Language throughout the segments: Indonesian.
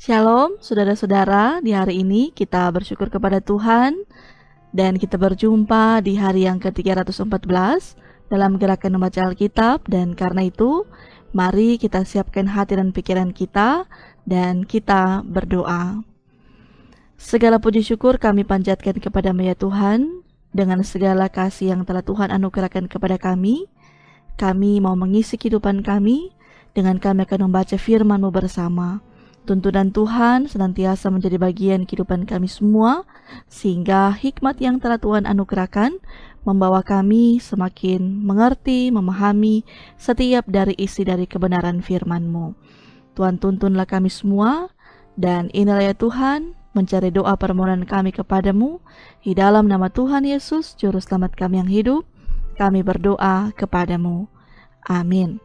Shalom, saudara-saudara. Di hari ini kita bersyukur kepada Tuhan dan kita berjumpa di hari yang ke-314 dalam gerakan membaca Alkitab. Dan karena itu, mari kita siapkan hati dan pikiran kita dan kita berdoa. Segala puji syukur kami panjatkan kepada-Mu ya Tuhan, dengan segala kasih yang telah Tuhan anugerahkan kepada kami. Kami mau mengisi kehidupan kami dengan kami akan membaca firman-Mu bersama. Tuntunan Tuhan senantiasa menjadi bagian kehidupan kami semua, sehingga hikmat yang telah Tuhan anugerahkan membawa kami semakin mengerti, memahami setiap dari isi dari kebenaran firman-Mu. Tuhan, tuntunlah kami semua, dan inilah ya Tuhan, mencari doa permohonan kami kepadamu, di dalam nama Tuhan Yesus, Juru Selamat kami yang hidup, kami berdoa kepadamu. Amin.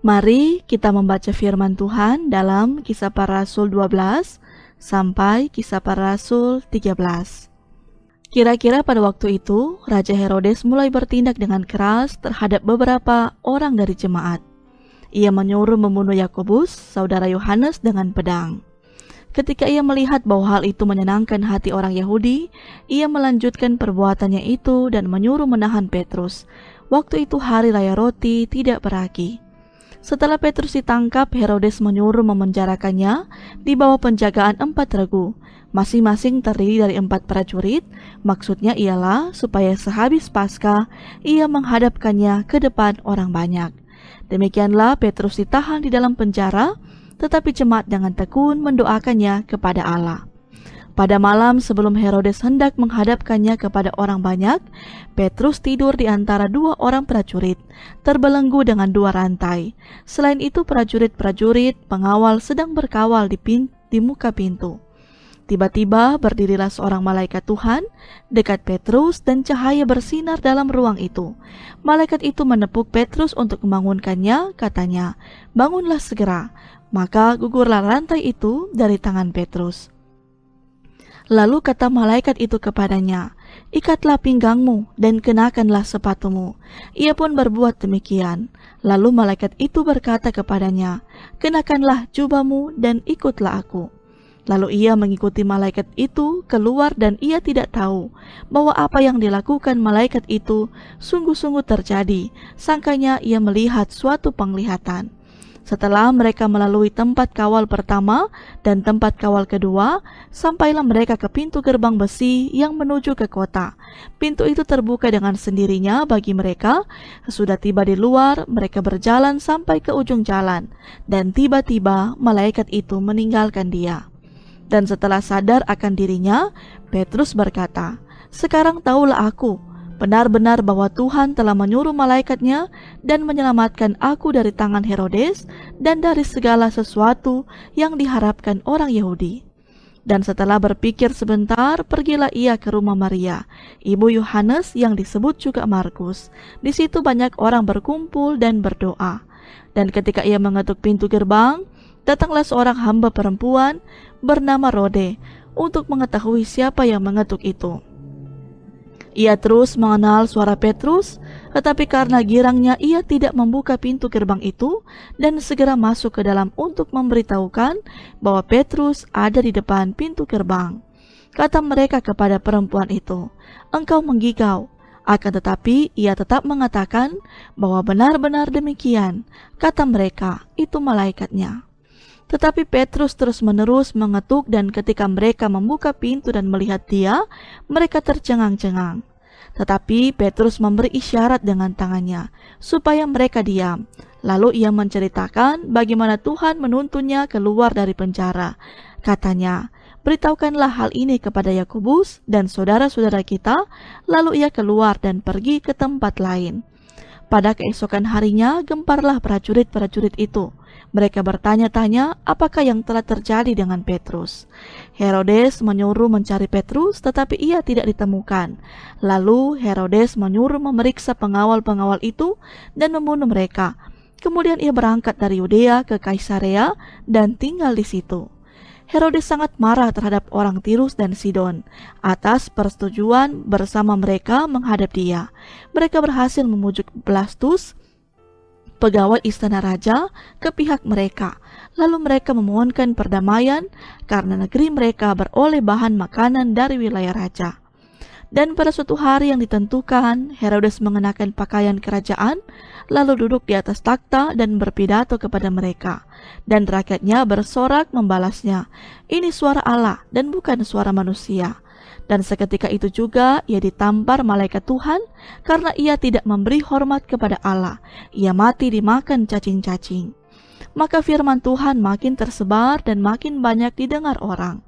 Mari kita membaca firman Tuhan dalam Kisah Para Rasul 12 sampai Kisah Para Rasul 13. Kira-kira pada waktu itu, Raja Herodes mulai bertindak dengan keras terhadap beberapa orang dari jemaat. Ia menyuruh membunuh Yakobus, saudara Yohanes, dengan pedang. Ketika ia melihat bahwa hal itu menyenangkan hati orang Yahudi, ia melanjutkan perbuatannya itu dan menyuruh menahan Petrus. Waktu itu hari raya roti tidak beragi. Setelah Petrus ditangkap, Herodes menyuruh memenjarakannya di bawah penjagaan 4 regu, masing-masing terdiri dari 4 prajurit. Maksudnya ialah supaya sehabis Paskah ia menghadapkannya ke depan orang banyak. Demikianlah Petrus ditahan di dalam penjara, tetapi jemaat dengan tekun mendoakannya kepada Allah. Pada malam sebelum Herodes hendak menghadapkannya kepada orang banyak, Petrus tidur di antara 2 orang prajurit, terbelenggu dengan 2 rantai. Selain itu, prajurit-prajurit pengawal sedang berkawal di muka pintu. Tiba-tiba berdirilah seorang malaikat Tuhan dekat Petrus dan cahaya bersinar dalam ruang itu. Malaikat itu menepuk Petrus untuk membangunkannya, katanya, "Bangunlah segera." Maka gugurlah rantai itu dari tangan Petrus. Lalu kata malaikat itu kepadanya, "Ikatlah pinggangmu dan kenakanlah sepatumu." Ia pun berbuat demikian. Lalu malaikat itu berkata kepadanya, "Kenakanlah jubahmu dan ikutlah aku." Lalu ia mengikuti malaikat itu keluar dan ia tidak tahu bahwa apa yang dilakukan malaikat itu sungguh-sungguh terjadi. Sangkanya ia melihat suatu penglihatan. Setelah mereka melalui tempat kawal pertama dan tempat kawal kedua, sampailah mereka ke pintu gerbang besi yang menuju ke kota. Pintu itu terbuka dengan sendirinya bagi mereka. Sesudah tiba di luar, mereka berjalan sampai ke ujung jalan, dan tiba-tiba malaikat itu meninggalkan dia. Dan setelah sadar akan dirinya, Petrus berkata, "Sekarang tahulah aku benar-benar bahwa Tuhan telah menyuruh malaikatnya dan menyelamatkan aku dari tangan Herodes dan dari segala sesuatu yang diharapkan orang Yahudi." Dan setelah berpikir sebentar, pergilah ia ke rumah Maria, ibu Yohanes yang disebut juga Markus. Di situ banyak orang berkumpul dan berdoa. Dan ketika ia mengetuk pintu gerbang, datanglah seorang hamba perempuan bernama Rode untuk mengetahui siapa yang mengetuk itu. Ia terus mengenal suara Petrus, tetapi karena girangnya ia tidak membuka pintu gerbang itu dan segera masuk ke dalam untuk memberitahukan bahwa Petrus ada di depan pintu gerbang. Kata mereka kepada perempuan itu, "Engkau menggigau." Akan tetapi ia tetap mengatakan bahwa benar-benar demikian. Kata mereka, "Itu malaikatnya." Tetapi Petrus terus-menerus mengetuk, dan ketika mereka membuka pintu dan melihat dia, mereka tercengang-cengang. Tetapi Petrus memberi isyarat dengan tangannya supaya mereka diam. Lalu ia menceritakan bagaimana Tuhan menuntunnya keluar dari penjara. Katanya, "Beritahukanlah hal ini kepada Yakobus dan saudara-saudara kita." Lalu ia keluar dan pergi ke tempat lain. Pada keesokan harinya, gemparlah prajurit-prajurit itu. Mereka bertanya-tanya apakah yang telah terjadi dengan Petrus. Herodes menyuruh mencari Petrus, tetapi ia tidak ditemukan. Lalu Herodes menyuruh memeriksa pengawal-pengawal itu dan membunuh mereka. Kemudian ia berangkat dari Yudea ke Kaisarea dan tinggal di situ. Herodes sangat marah terhadap orang Tirus dan Sidon atas persetujuan bersama mereka menghadap dia. Mereka berhasil memujuk Blastus, pegawai istana raja, ke pihak mereka. Lalu mereka memohonkan perdamaian karena negeri mereka beroleh bahan makanan dari wilayah raja. Dan pada suatu hari yang ditentukan, Herodes mengenakan pakaian kerajaan, lalu duduk di atas takhta dan berpidato kepada mereka. Dan rakyatnya bersorak membalasnya, "Ini suara Allah dan bukan suara manusia." Dan seketika itu juga ia ditampar malaikat Tuhan karena ia tidak memberi hormat kepada Allah. Ia mati dimakan cacing-cacing. Maka firman Tuhan makin tersebar dan makin banyak didengar orang.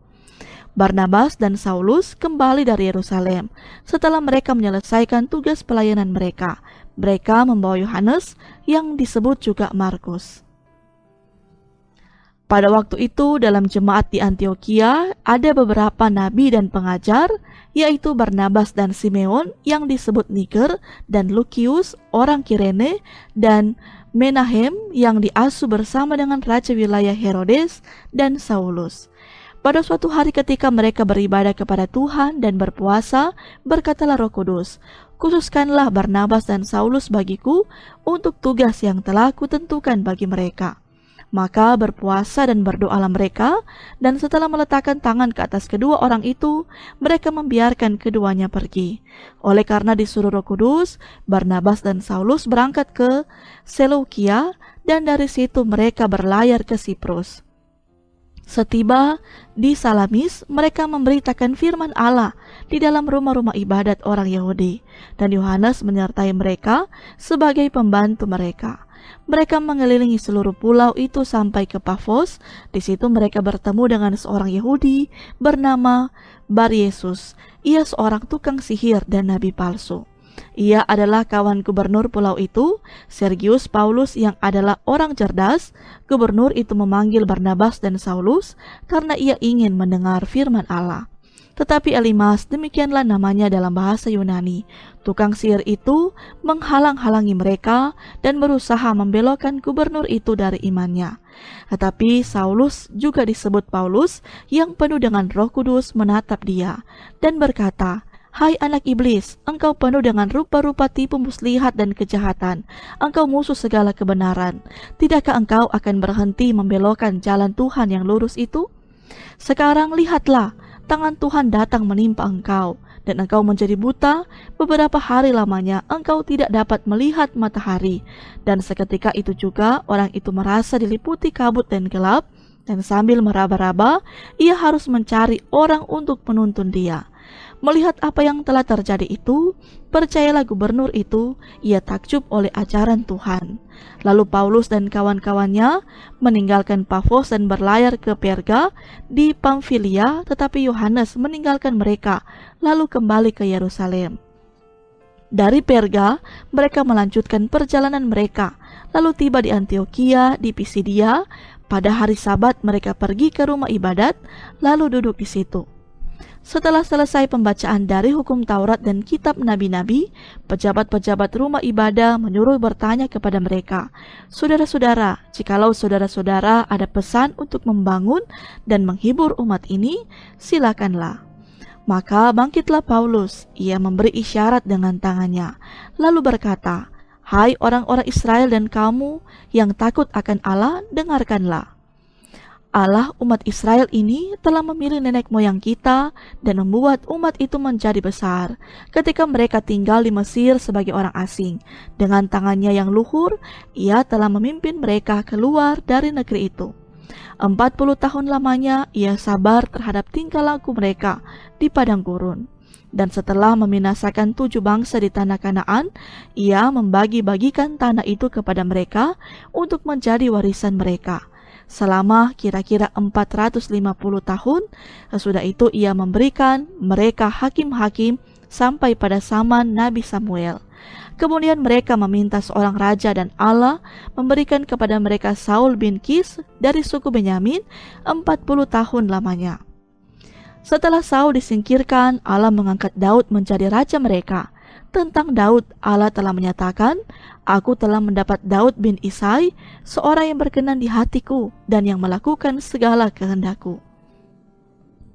Barnabas dan Saulus kembali dari Yerusalem setelah mereka menyelesaikan tugas pelayanan mereka. Mereka membawa Yohanes yang disebut juga Markus. Pada waktu itu dalam jemaat di Antiokhia ada beberapa nabi dan pengajar, yaitu Barnabas dan Simeon yang disebut Niger, dan Lukius orang Kirene, dan Menahem yang diasuh bersama dengan raja wilayah Herodes dan Saulus. Pada suatu hari ketika mereka beribadah kepada Tuhan dan berpuasa, berkatalah Roh Kudus, "Khususkanlah Barnabas dan Saulus bagiku untuk tugas yang telah kutentukan bagi mereka." Maka berpuasa dan berdoalah mereka, dan setelah meletakkan tangan ke atas kedua orang itu, mereka membiarkan keduanya pergi. Oleh karena disuruh Roh Kudus, Barnabas dan Saulus berangkat ke Seleukia, dan dari situ mereka berlayar ke Siprus. Setiba di Salamis, mereka memberitakan firman Allah di dalam rumah-rumah ibadat orang Yahudi, dan Yohanes menyertai mereka sebagai pembantu mereka. Mereka mengelilingi seluruh pulau itu sampai ke Pafos. Di situ mereka bertemu dengan seorang Yahudi bernama Bar-Yesus. Ia seorang tukang sihir dan nabi palsu. Ia adalah kawan gubernur pulau itu, Sergius Paulus, yang adalah orang cerdas. Gubernur itu memanggil Barnabas dan Saulus karena ia ingin mendengar firman Allah. Tetapi Elimas, demikianlah namanya dalam bahasa Yunani, tukang sihir itu menghalang-halangi mereka dan berusaha membelokkan gubernur itu dari imannya. Tetapi Saulus, juga disebut Paulus, yang penuh dengan Roh Kudus, menatap dia dan berkata, "Hai anak iblis, engkau penuh dengan rupa-rupa tipu muslihat dan kejahatan. Engkau musuh segala kebenaran. Tidakkah engkau akan berhenti membelokkan jalan Tuhan yang lurus itu? Sekarang lihatlah, tangan Tuhan datang menimpa engkau, dan engkau menjadi buta. Beberapa hari lamanya engkau tidak dapat melihat matahari." Dan seketika itu juga orang itu merasa diliputi kabut dan gelap, dan sambil meraba-raba, ia harus mencari orang untuk menuntun dia. Melihat apa yang telah terjadi itu, percayalah gubernur itu, ia takjub oleh ajaran Tuhan. Lalu Paulus dan kawan-kawannya meninggalkan Pafos dan berlayar ke Perga di Pamfilia, tetapi Yohanes meninggalkan mereka lalu kembali ke Yerusalem. Dari Perga, mereka melanjutkan perjalanan mereka, lalu tiba di Antiokhia di Pisidia. Pada hari Sabat mereka pergi ke rumah ibadat, lalu duduk di situ. Setelah selesai pembacaan dari hukum Taurat dan kitab nabi-nabi, pejabat-pejabat rumah ibadah menyuruh bertanya kepada mereka, "Saudara-saudara, jikalau saudara-saudara ada pesan untuk membangun dan menghibur umat ini, silakanlah." Maka bangkitlah Paulus, ia memberi isyarat dengan tangannya, lalu berkata, "Hai orang-orang Israel dan kamu yang takut akan Allah, dengarkanlah. Allah umat Israel ini telah memilih nenek moyang kita dan membuat umat itu menjadi besar ketika mereka tinggal di Mesir sebagai orang asing. Dengan tangannya yang luhur, ia telah memimpin mereka keluar dari negeri itu. 40 tahun lamanya ia sabar terhadap tingkah laku mereka di padang gurun. Dan setelah membinasakan 7 bangsa di tanah Kanaan, ia membagi-bagikan tanah itu kepada mereka untuk menjadi warisan mereka. Selama kira-kira 450 tahun, sesudah itu ia memberikan mereka hakim-hakim sampai pada zaman Nabi Samuel. Kemudian mereka meminta seorang raja dan Allah memberikan kepada mereka Saul bin Kis dari suku Benyamin 40 tahun lamanya. Setelah Saul disingkirkan, Allah mengangkat Daud menjadi raja mereka. Tentang Daud, Allah telah menyatakan, "Aku telah mendapat Daud bin Isai, seorang yang berkenan di hatiku dan yang melakukan segala kehendakku."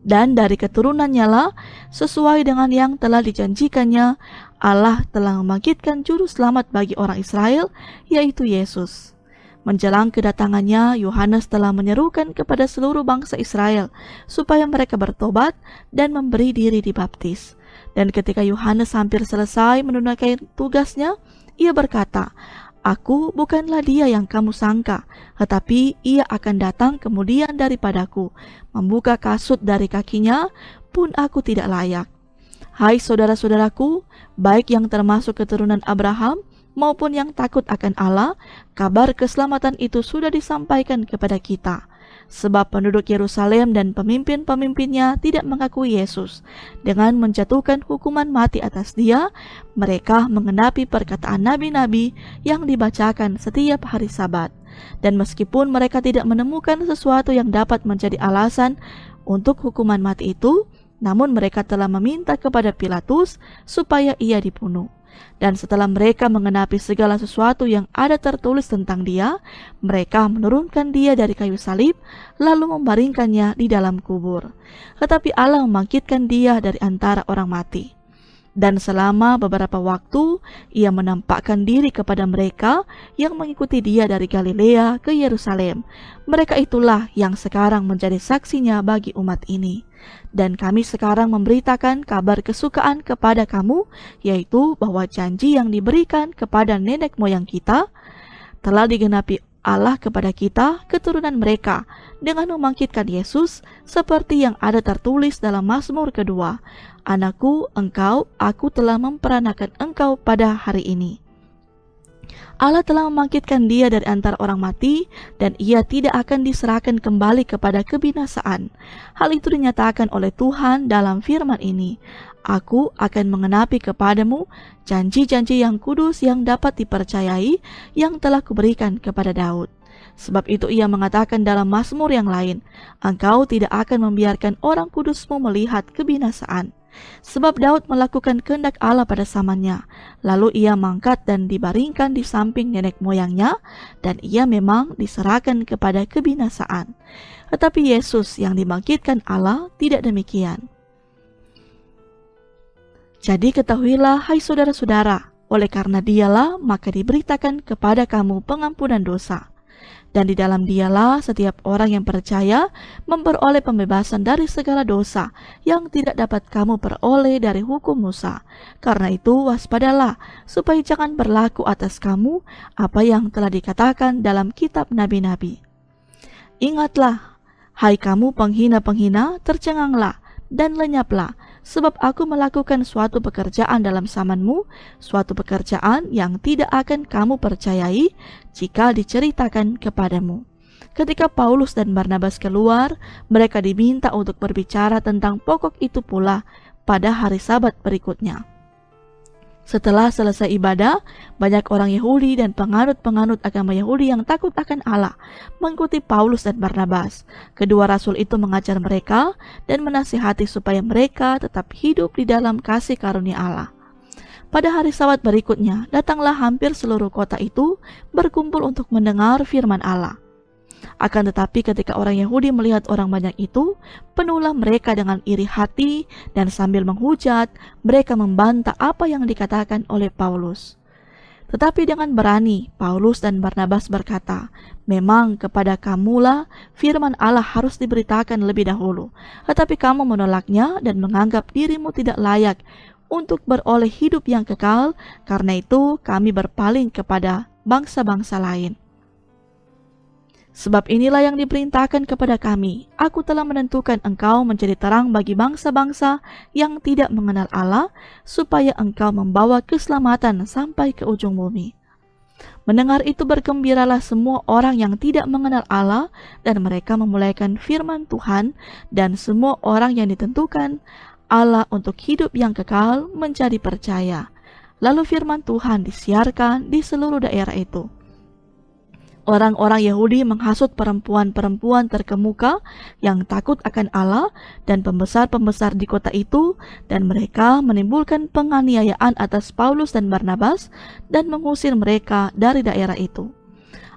Dan dari keturunannya lah, sesuai dengan yang telah dijanjikannya, Allah telah membangkitkan juru selamat bagi orang Israel, yaitu Yesus. Menjelang kedatangannya, Yohanes telah menyerukan kepada seluruh bangsa Israel supaya mereka bertobat dan memberi diri dibaptis. Dan ketika Yohanes hampir selesai menunaikan tugasnya, ia berkata, "Aku bukanlah dia yang kamu sangka, tetapi ia akan datang kemudian daripadaku. Membuka kasut dari kakinya pun aku tidak layak." Hai saudara-saudaraku, baik yang termasuk keturunan Abraham maupun yang takut akan Allah, kabar keselamatan itu sudah disampaikan kepada kita. Sebab penduduk Yerusalem dan pemimpin-pemimpinnya tidak mengakui Yesus. Dengan menjatuhkan hukuman mati atas dia, mereka mengenapi perkataan nabi-nabi yang dibacakan setiap hari Sabat. Dan meskipun mereka tidak menemukan sesuatu yang dapat menjadi alasan untuk hukuman mati itu, namun mereka telah meminta kepada Pilatus supaya ia dibunuh. Dan setelah mereka mengenapi segala sesuatu yang ada tertulis tentang dia, mereka menurunkan dia dari kayu salib, lalu membaringkannya di dalam kubur. Tetapi Allah membangkitkan dia dari antara orang mati. Dan selama beberapa waktu, ia menampakkan diri kepada mereka yang mengikuti dia dari Galilea ke Yerusalem. Mereka itulah yang sekarang menjadi saksinya bagi umat ini. Dan kami sekarang memberitakan kabar kesukaan kepada kamu, yaitu bahwa janji yang diberikan kepada nenek moyang kita telah digenapi Allah kepada kita, keturunan mereka, dengan membangkitkan Yesus, seperti yang ada tertulis dalam Mazmur kedua. "Anakku, aku telah memperanakan engkau pada hari ini." Allah telah membangkitkan dia dari antara orang mati, dan ia tidak akan diserahkan kembali kepada kebinasaan. Hal itu dinyatakan oleh Tuhan dalam firman ini, "Aku akan mengenapi kepadamu janji-janji yang kudus yang dapat dipercayai, yang telah kuberikan kepada Daud." Sebab itu ia mengatakan dalam Mazmur yang lain, "Engkau tidak akan membiarkan orang kudusmu melihat kebinasaan." Sebab Daud melakukan kehendak Allah pada zamannya, lalu ia mangkat dan dibaringkan di samping nenek moyangnya, dan ia memang diserahkan kepada kebinasaan. Tetapi Yesus yang dibangkitkan Allah tidak demikian. Jadi ketahuilah, hai saudara-saudara, oleh karena dialah maka diberitakan kepada kamu pengampunan dosa. Dan di dalam dialah setiap orang yang percaya memperoleh pembebasan dari segala dosa yang tidak dapat kamu peroleh dari hukum Musa. Karena itu waspadalah, supaya jangan berlaku atas kamu apa yang telah dikatakan dalam kitab nabi-nabi. "Ingatlah, hai kamu penghina-penghina, tercenganglah dan lenyaplah, sebab aku melakukan suatu pekerjaan dalam zamanmu, suatu pekerjaan yang tidak akan kamu percayai jika diceritakan kepadamu." Ketika Paulus dan Barnabas keluar, mereka diminta untuk berbicara tentang pokok itu pula pada hari Sabat berikutnya. Setelah selesai ibadah, banyak orang Yahudi dan penganut-penganut agama Yahudi yang takut akan Allah mengikuti Paulus dan Barnabas. Kedua rasul itu mengajar mereka dan menasihati supaya mereka tetap hidup di dalam kasih karunia Allah. Pada hari Sabat berikutnya, datanglah hampir seluruh kota itu berkumpul untuk mendengar firman Allah. Akan tetapi ketika orang Yahudi melihat orang banyak itu, penuhlah mereka dengan iri hati, dan sambil menghujat, mereka membantah apa yang dikatakan oleh Paulus. Tetapi dengan berani, Paulus dan Barnabas berkata, "Memang kepada kamulah firman Allah harus diberitakan lebih dahulu, tetapi kamu menolaknya dan menganggap dirimu tidak layak untuk beroleh hidup yang kekal, karena itu kami berpaling kepada bangsa-bangsa lain. Sebab inilah yang diperintahkan kepada kami, aku telah menentukan engkau menjadi terang bagi bangsa-bangsa yang tidak mengenal Allah, supaya engkau membawa keselamatan sampai ke ujung bumi." Mendengar itu bergembiralah semua orang yang tidak mengenal Allah, dan mereka memulaikan firman Tuhan, dan semua orang yang ditentukan Allah untuk hidup yang kekal menjadi percaya. Lalu firman Tuhan disiarkan di seluruh daerah itu. Orang-orang Yahudi menghasut perempuan-perempuan terkemuka yang takut akan Allah dan pembesar-pembesar di kota itu, dan mereka menimbulkan penganiayaan atas Paulus dan Barnabas dan mengusir mereka dari daerah itu.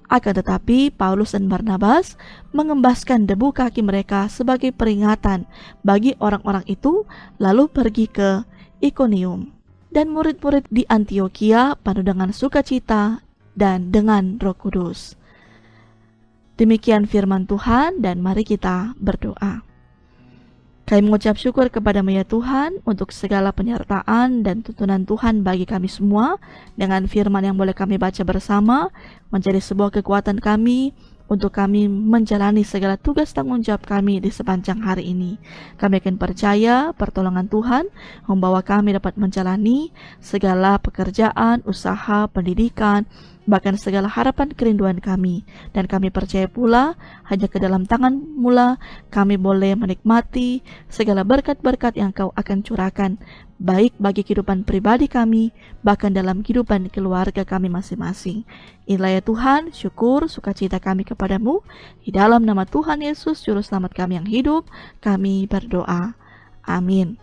Akan tetapi Paulus dan Barnabas mengembaskan debu kaki mereka sebagai peringatan bagi orang-orang itu, lalu pergi ke Ikonium. Dan murid-murid di Antiokhia penuh dengan sukacita dan dengan Roh Kudus. Demikian firman Tuhan, dan mari kita berdoa. Kami mengucap syukur kepada-Mu ya Tuhan untuk segala penyertaan dan tuntunan Tuhan bagi kami semua, dengan firman yang boleh kami baca bersama menjadi sebuah kekuatan kami untuk kami menjalani segala tugas tanggung jawab kami di sepanjang hari ini. Kami akan percaya pertolongan Tuhan membawa kami dapat menjalani segala pekerjaan, usaha, pendidikan, bahkan segala harapan kerinduan kami. Dan kami percaya pula hanya ke dalam tangan-Mu lah kami boleh menikmati segala berkat-berkat yang Kau akan curahkan, baik bagi kehidupan pribadi kami, bahkan dalam kehidupan keluarga kami masing-masing. Inilah ya Tuhan, syukur, sukacita kami kepadamu. Di dalam nama Tuhan Yesus, Juru Selamat kami yang hidup, kami berdoa. Amin.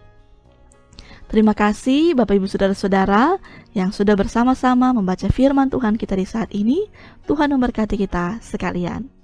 Terima kasih Bapak Ibu Saudara-saudara yang sudah bersama-sama membaca firman Tuhan kita di saat ini. Tuhan memberkati kita sekalian.